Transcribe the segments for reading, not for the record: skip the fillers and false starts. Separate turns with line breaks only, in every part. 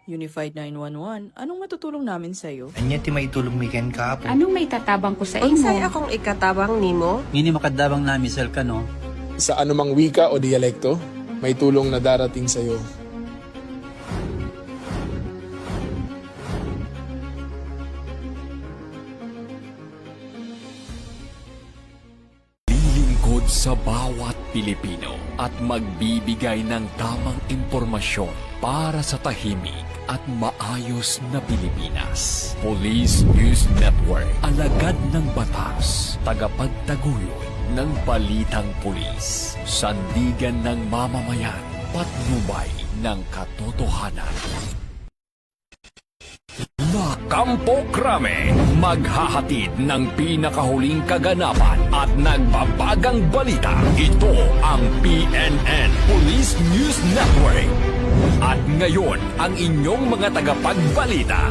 Unified 911, anong matutulong namin sa'yo?
Anya ti maitulong mi ken kapo.
Anong may tatabang ko sa imo?
Unsay akong ikatabang nimo?
Ngini makadabang na misal ka no.
Sa anumang wika o dialekto, may tulong na darating sa iyo.
Lilingkod sa bawat Pilipino at magbibigay ng tamang impormasyon para sa tahimik at maayos na Pilipinas. Police News Network, alagad ng batas, tagapagtaguyod ng balitang pulis, sandigan ng mamamayan, patnubay ng katotohanan. La Campo Crame, maghahatid ng pinakahuling kaganapan at nagbabagang balita. Ito ang PNN Police News Network. At ngayon, ang inyong mga tagapagbalita.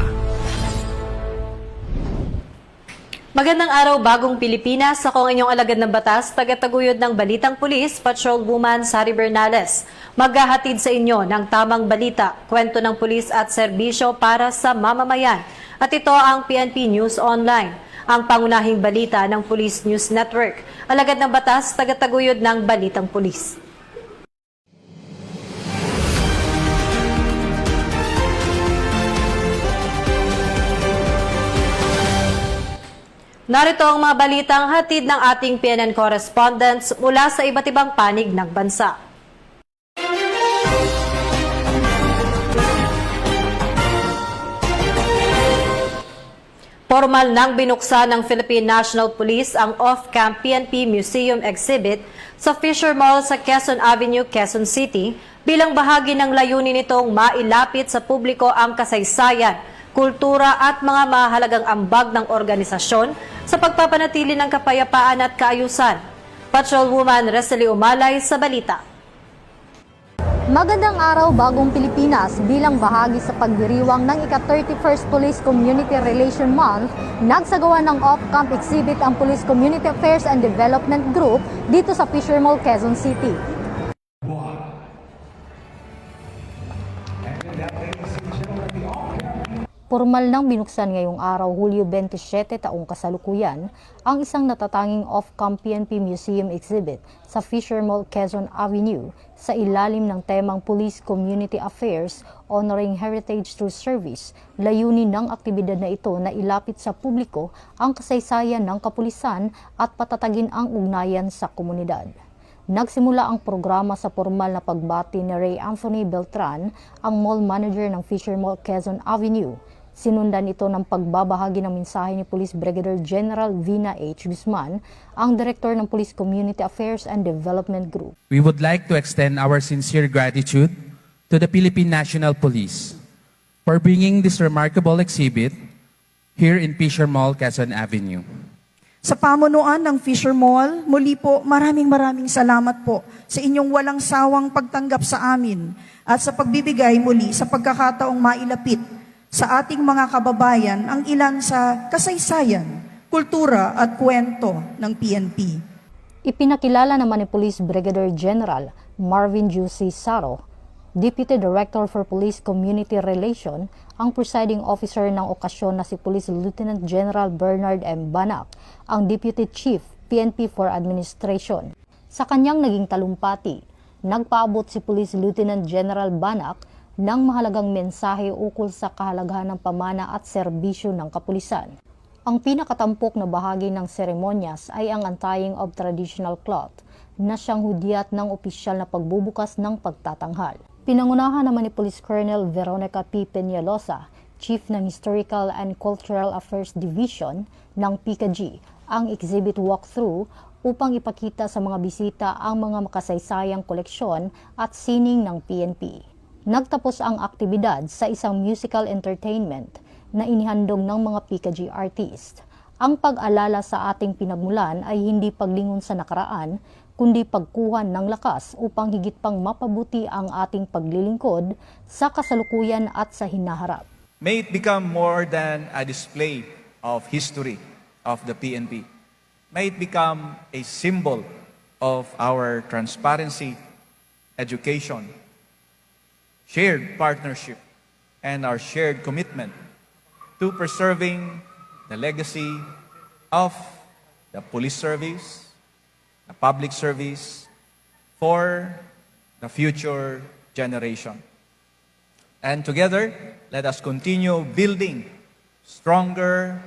Magandang araw, bagong Pilipinas. Ako ang inyong alagad ng batas, tagataguyod ng Balitang Pulis, Patrolwoman Sari Bernales. Maghahatid sa inyo ng tamang balita, kwento ng pulis at serbisyo para sa mamamayan. At ito ang PNP News Online, ang pangunahing balita ng Police News Network. Alagad ng batas, tagataguyod ng Balitang Pulis. Narito ang mga balitang hatid ng ating PNN correspondents mula sa iba't ibang panig ng bansa. Formal nang binuksan ng Philippine National Police ang off-camp PNP Museum Exhibit sa Fisher Mall sa Quezon Avenue, Quezon City bilang bahagi ng layunin nitong mailapit sa publiko ang kasaysayan, kultura at mga mahalagang ambag ng organisasyon sa pagpapanatili ng kapayapaan at kaayusan. Patrolwoman Resely Umalay sa balita.
Magandang araw, bagong Pilipinas. Bilang bahagi sa pagdiriwang ng ika-31st Police Community Relation Month, nagsagawa ng off-camp exhibit ang Police Community Affairs and Development Group dito sa Fisher Mall, Quezon City. Formal nang binuksan ngayong araw, Hulyo 27 taong kasalukuyan, ang isang natatanging off-camp PNP Museum exhibit sa Fisher Mall, Quezon Avenue sa ilalim ng temang Police Community Affairs Honoring Heritage Through Service. Layunin ng aktibidad na ito na ilapit sa publiko ang kasaysayan ng kapulisan at patatagin ang ugnayan sa komunidad. Nagsimula ang programa sa formal na pagbati ni Ray Anthony Beltran, ang mall manager ng Fisher Mall, Quezon Avenue. Sinundan ito ng pagbabahagi ng mensahe ni Police Brigadier General Vina H. Guzman, ang Director ng Police Community Affairs and Development Group.
We would like to extend our sincere gratitude to the Philippine National Police for bringing this remarkable exhibit here in Fisher Mall, Quezon Avenue.
Sa pamunuan ng Fisher Mall, muli po maraming salamat po sa inyong walang sawang pagtanggap sa amin at sa pagbibigay muli sa pagkakataong mailapit sa ating mga kababayan ang ilan sa kasaysayan, kultura at kwento ng PNP.
Ipinakilala naman ni Police Brigadier General Marvin Juicy Saro, Deputy Director for Police Community Relation, ang presiding officer ng okasyon na si Police Lieutenant General Bernard M. Banak, ang Deputy Chief PNP for Administration. Sa kanyang naging talumpati, nagpaabot si Police Lieutenant General Banak ng mahalagang mensahe ukol sa kahalagahan ng pamana at serbisyo ng kapulisan. Ang pinakatampok na bahagi ng seremonyas ay ang untying of traditional cloth na siyang hudyat ng opisyal na pagbubukas ng pagtatanghal. Pinangunahan naman ni Police Colonel Veronica P. Peñalosa, Chief ng Historical and Cultural Affairs Division ng PCAG, ang exhibit walkthrough upang ipakita sa mga bisita ang mga makasaysayang koleksyon at sining ng PNP. Nagtapos ang aktibidad sa isang musical entertainment na inihandog ng mga PCAG artist. Ang pag-alala sa ating pinagmulan ay hindi paglingon sa nakaraan, kundi pagkuhan ng lakas upang higit pang mapabuti ang ating paglilingkod sa kasalukuyan at sa hinaharap.
May it become more than a display of history of the PNP. May it become a symbol of our transparency, education, shared partnership, and our shared commitment to preserving the legacy of the police service, the public service, for the future generation. And together, let us continue building stronger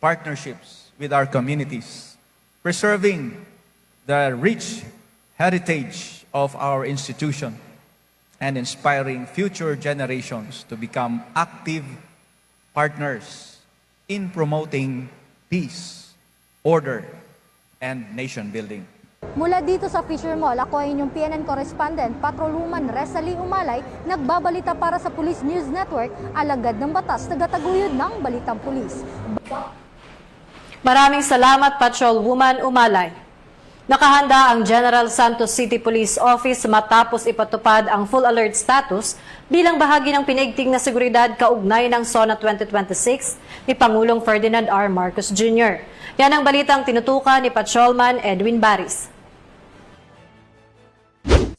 partnerships with our communities, preserving the rich heritage of our institution, and inspiring future generations to become active partners in promoting peace, order, and nation building.
Mula dito sa Fisher Mall, ako ay inyong PNN correspondent, Patrolwoman Resalie Umalay, nagbabalita para sa Police News Network, alagad ng batas, tagataguyod ng Balitang Pulis.
Maraming salamat, Patrolwoman Umalay. Nakahanda ang General Santos City Police Office matapos ipatupad ang full alert status bilang bahagi ng pinaigting na seguridad kaugnay ng SONA 2026 ni Pangulong Ferdinand R. Marcos Jr. Yan ang balitang tinutukan ni Patrolman Edwin Baris.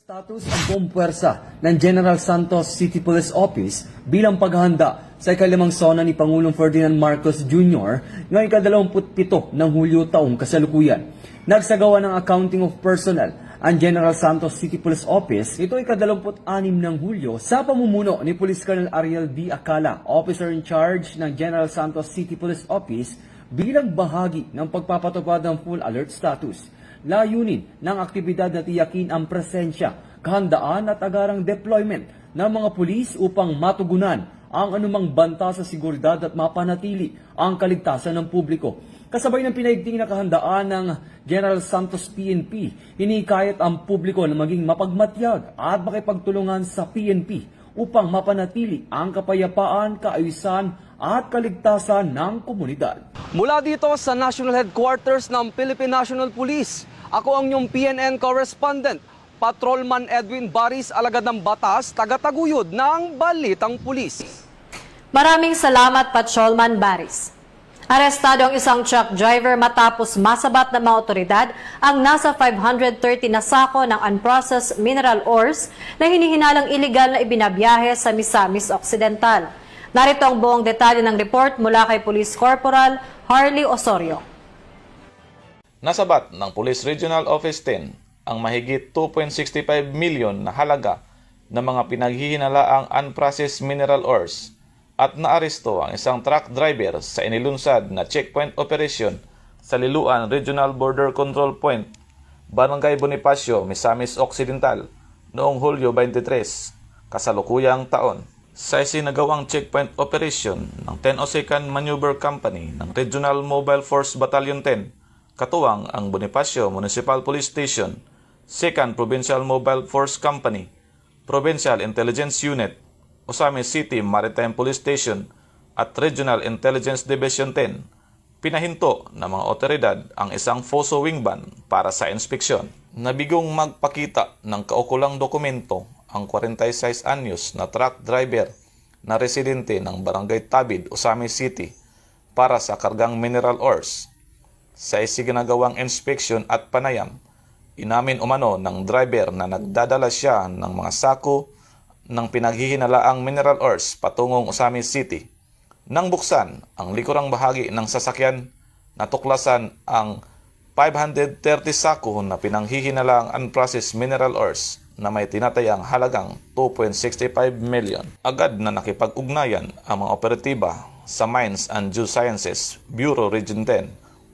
Status ang buong puwersa ng General Santos City Police Office bilang paghahanda sa ikalimang SONA ni Pangulong Ferdinand Marcos Jr. ngayong ika-27 ng Hulyo taong kasalukuyan. Nagsagawa ng accounting of personnel ang General Santos City Police Office. Ito ay ika-26 ng Hulyo sa pamumuno ni Police Colonel Ariel D. Acala, Officer in Charge ng General Santos City Police Office bilang bahagi ng pagpapatupad ng full alert status. Layunin ng aktibidad na tiyakin ang presensya, kahandaan at agarang deployment ng mga pulis upang matugunan ang anumang banta sa seguridad at mapanatili ang kaligtasan ng publiko. Kasabay ng pinaigting na kahandaan ng General Santos PNP, hinikayat ang publiko na maging mapagmatyag at makipagtulungan sa PNP upang mapanatili ang kapayapaan, kaayusan at kaligtasan ng komunidad.
Mula dito sa National Headquarters ng Philippine National Police, ako ang inyong PNN correspondent, Patrolman Edwin Baris, alagad ng batas, tagataguyod ng Balitang Pulis.
Maraming salamat, Patrolman Baris. Arestado ang isang truck driver matapos masabat ng mga otoridad ang nasa 530 na sako ng unprocessed mineral ores na hinihinalang iligal na ibinabiyahe sa Misamis Occidental. Narito ang buong detalye ng report mula kay Police Corporal Harley Osorio.
Nasabat ng Police Regional Office 10 ang mahigit 2.65 milyon na halaga ng mga pinaghihinalaang unprocessed mineral ores at naaresto ang isang truck driver sa inilunsad na checkpoint operation sa Liloan Regional Border Control Point, Barangay Bonifacio, Misamis Occidental noong Hulyo 23, kasalukuyang taon. Sa isinagawang checkpoint operation ng 1002nd Maneuver Company ng Regional Mobile Force Battalion 10, katuwang ang Bonifacio Municipal Police Station, 2nd Provincial Mobile Force Company, Provincial Intelligence Unit, Osamis City Maritime Police Station at Regional Intelligence Division 10, pinahinto ng mga otoridad ang isang FOSO wing van para sa inspeksyon. Nabigong magpakita ng kaukulang dokumento ang 46 anyos na truck driver na residente ng Barangay Tabid, Osamis City para sa kargang mineral ores. Sa isinagawang inspeksyon at panayam, inamin umano ng driver na nagdadala siya ng mga sako ng pinaghihinalaang mineral ores patungong Osamis City. Nang buksan ang likurang bahagi ng sasakyan, natuklasan ang 530 sako na pinanghihinalaang unprocessed mineral ores na may tinatayang halagang 2.65 million. Agad na nakipag-ugnayan ang mga operatiba sa Mines and Geosciences Bureau Region 10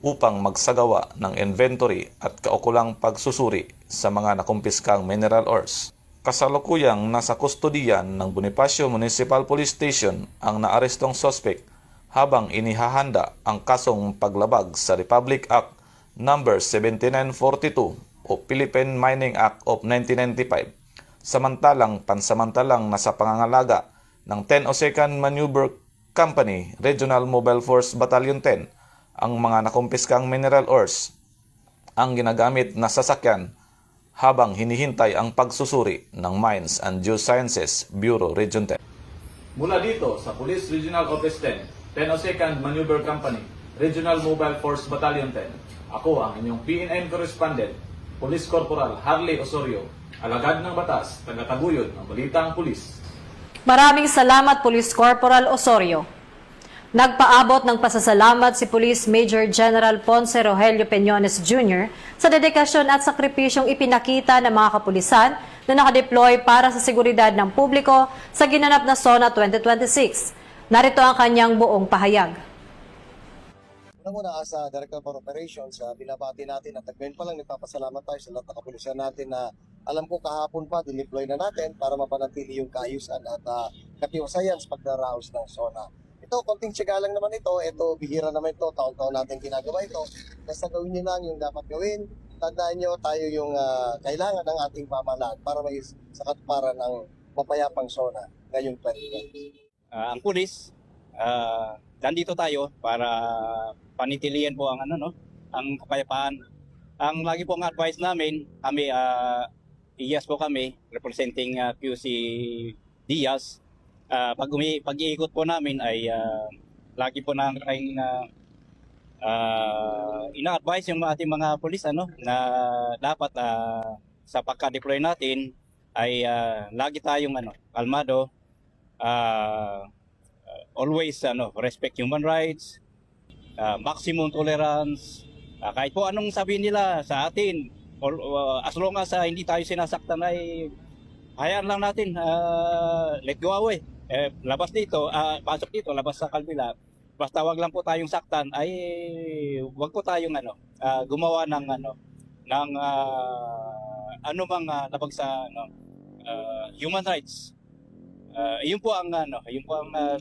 upang magsagawa ng inventory at kaukulang pagsusuri sa mga nakumpiskang mineral ores. Kasalukuyang nasa kustodiyan ng Bonifacio Municipal Police Station ang naarestong suspect habang inihahanda ang kasong paglabag sa Republic Act No. 7942 o Philippine Mining Act of 1995, samantalang pansamantalang nasa pangangalaga ng 1002nd Maneuver Company Regional Mobile Force Battalion 10 ang mga nakumpiskang mineral ores, ang ginagamit na sasakyan habang hinihintay ang pagsusuri ng Mines and Geosciences Bureau Region 10. Mula dito sa Police Regional Office 10, 1002nd Maneuver Company, Regional Mobile Force Battalion 10, ako ang inyong PNN correspondent, Police Corporal Harley Osorio, alagad ng batas, tagataguyod ng Balitang Pulis.
Maraming salamat, Police Corporal Osorio. Nagpaabot ng pasasalamat si Police Major General Ponce Rogelio Peñones Jr. sa dedikasyon at sakripisyong ipinakita ng mga kapulisan na nakadeploy para sa seguridad ng publiko sa ginanap na SONA 2026. Narito ang kanyang buong pahayag.
Unang-una sa Director for Operations, binabati natin at ngayon pa lang nagpapasalamat tayo sa lahat ng kapulisan natin na alam ko kahapon pa dineploy na natin para mapanatili yung kaayusan at katiwasayan sa pagdaraos ng SONA. Ito, konting tiyaga lang naman ito. Ito, bihira naman ito. Taon-taon natin ginagawa ito. Basta gawin niyo lang yung dapat gawin. Tandaan niyo, tayo yung kailangan ng ating pamahalaan para may sa katuparan ng mapayapang SONA ngayong 2020.
Ang pulis, nandito tayo para panitilian po ang ang kapayapaan. Ang lagi po ang advice namin, kami IAS po kami representing QC Diaz. Pag-iikot po namin ay lagi po nang ina-advise yung ating mga pulis na dapat sa pagka-deploy natin ay lagi tayong kalmado, always respect human rights, maximum tolerance, kahit po anong sabihin nila sa atin, as long as hindi tayo sinasaktan ay hayaan lang natin, let go away. Labas dito, pasok dito, labas sa kabila. Basta wag lang po tayong saktan, ay wag po tayong gumawa ng anumang labag sa human rights. Yun po ang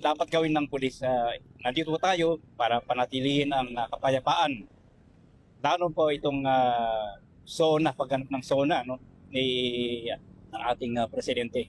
dapat gawin ng pulis. Nandito po tayo para panatilihin ang kapayapaan. Lalo po itong SONA, pagganap ng SONA ng ating presidente.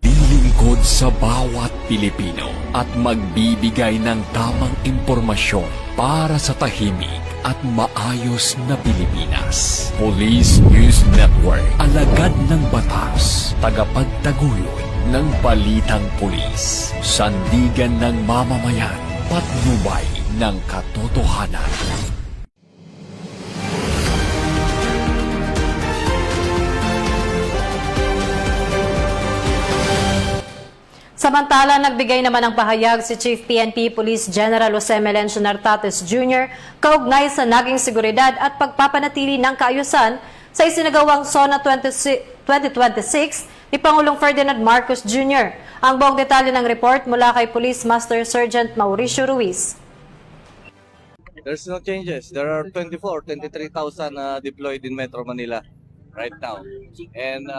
Lilingkod sa bawat Pilipino at magbibigay ng tamang impormasyon para sa tahimik at maayos na Pilipinas. Police News Network, alagad ng batas, tagapagtaguyod ng balitang pulis, sandigan ng mamamayan, patnubay ng katotohanan.
Samantala, nagbigay naman ng pahayag si Chief PNP Police General Jose Melencio Nartates Jr. kaugnay sa naging seguridad at pagpapanatili ng kaayusan sa isinagawang SONA 2026 ni Pangulong Ferdinand Marcos Jr. Ang buong detalye ng report mula kay Police Master Sergeant Mauricio Ruiz.
There's no changes. There are 23,000 deployed in Metro Manila right now. And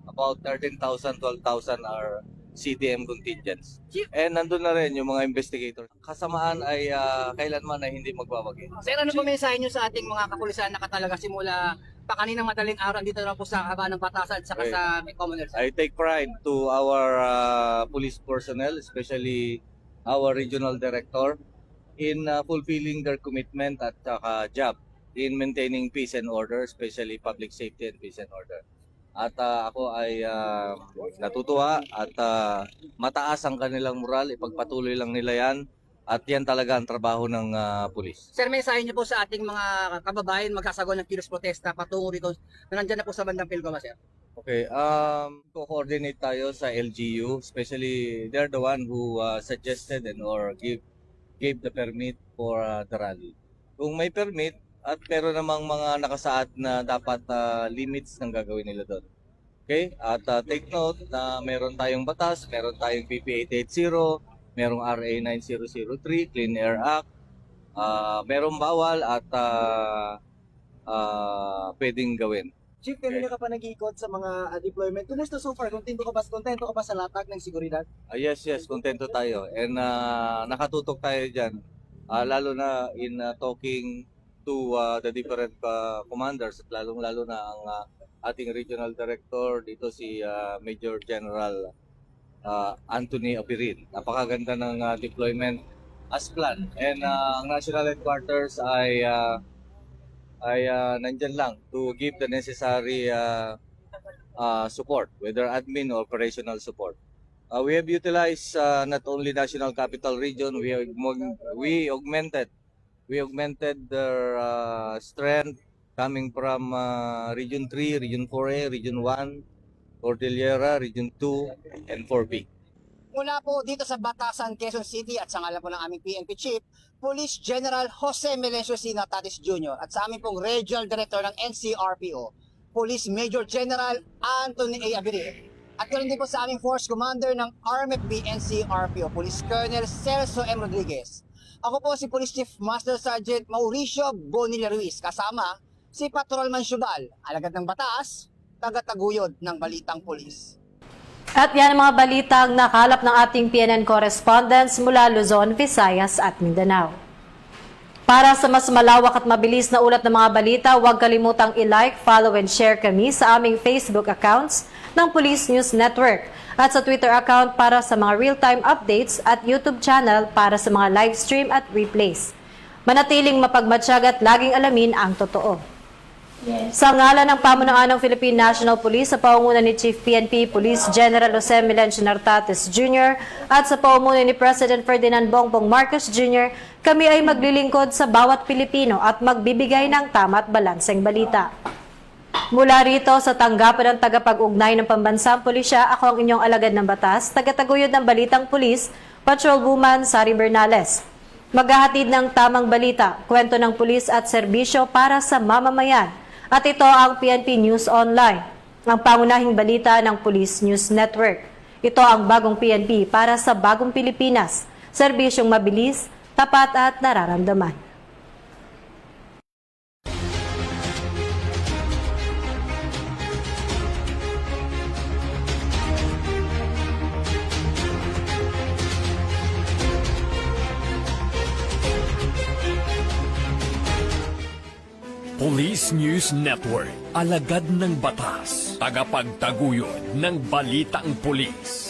about 13,000, 12,000 are CDM contingents. And nandun na rin yung mga investigators. Kasamaan ay kailanman ay hindi magbabagi.
Sir, ano po mensahe nyo sa ating mga kapulisan na katalaga simula pa kaninang madaling araw dito na po sa haba ng batasan at saka sa Commonwealth?
I take pride to our police personnel, especially our regional director, in fulfilling their commitment at job in maintaining peace and order, especially public safety and peace and order. At ako ay natutuwa at mataas ang kanilang moral, ipagpatuloy lang nila yan at yan talaga ang trabaho ng pulis.
Sir, mensahe niyo po sa ating mga kababayan magsasagawa ng kilos protesta patungo dito na nandyan na po sa bandang Pilgoma, sir?
Okay, co-coordinate tayo sa LGU, especially they're the one who suggested and or gave the permit for the rally. Kung may permit, at pero namang mga nakasaad na dapat limits ng gagawin nila doon. Okay? At take note na meron tayong batas, meron tayong PP 880, merong RA 9003, Clean Air Act, merong bawal at pwedeng gawin.
Chief, kanina ka pa nag-iikot sa mga deployment. Kumusta so far? Kontento ka ba sa latag ng seguridad?
Yes, kontento tayo. And nakatutok tayo dyan. Lalo na in talking to the different commanders at lalong-lalo na ang ating regional director dito si Major General Anthony Apirin. Napakaganda ng deployment as planned. And ang National Headquarters ay nandyan lang to give the necessary support, whether admin or operational support. We have utilized not only National Capital Region, we augmented their strength coming from Region 3, Region 4A, Region 1, Cordillera, Region 2, and 4B.
Mula po dito sa Batasan, Quezon City at sa ngalan po ng aming PNP Chief, Police General Jose Melencio C. Natatis Jr. at sa aming pong Regional Director ng NCRPO, Police Major General Anthony A. Abirir. At ganoon din po sa aming Force Commander ng RMFB NCRPO, Police Colonel Celso M. Rodriguez. Ako po si Police Chief Master Sergeant Mauricio Bonilla Ruiz, kasama si Patrolman Syubal, alagad ng batas, taga-taguyod ng Balitang Pulis.
At yan ang mga balitang nakalap ng ating PNN correspondents mula Luzon, Visayas at Mindanao. Para sa mas malawak at mabilis na ulat ng mga balita, huwag kalimutang i-like, follow and share kami sa aming Facebook accounts ng Police News Network at sa Twitter account para sa mga real-time updates at YouTube channel para sa mga live stream at replays. Manatiling mapagmatsyag at laging alamin ang totoo. Sa ngalan ng pamunuan ng Philippine National Police sa pangunguna ni Chief PNP Police General Jose Melencio Nartates Jr. at sa pamumuno ni President Ferdinand Bongbong Marcos Jr., kami ay maglilingkod sa bawat Pilipino at magbibigay ng tama at balanseng balita. Mula rito sa tanggapan ng tagapag-ugnay ng Pambansang Pulisya, ako ang inyong alagad ng batas, tagataguyod ng Balitang Pulis, Patrolwoman Sari Bernales. Maghahatid ng tamang balita, kwento ng pulis at serbisyo para sa mamamayan. At ito ang PNP News Online, ang pangunahing balita ng Police News Network. Ito ang bagong PNP para sa bagong Pilipinas, serbisyong mabilis, tapat at nararamdaman.
Police News Network, alagad ng batas, tagapagtaguyod ng balitang pulis.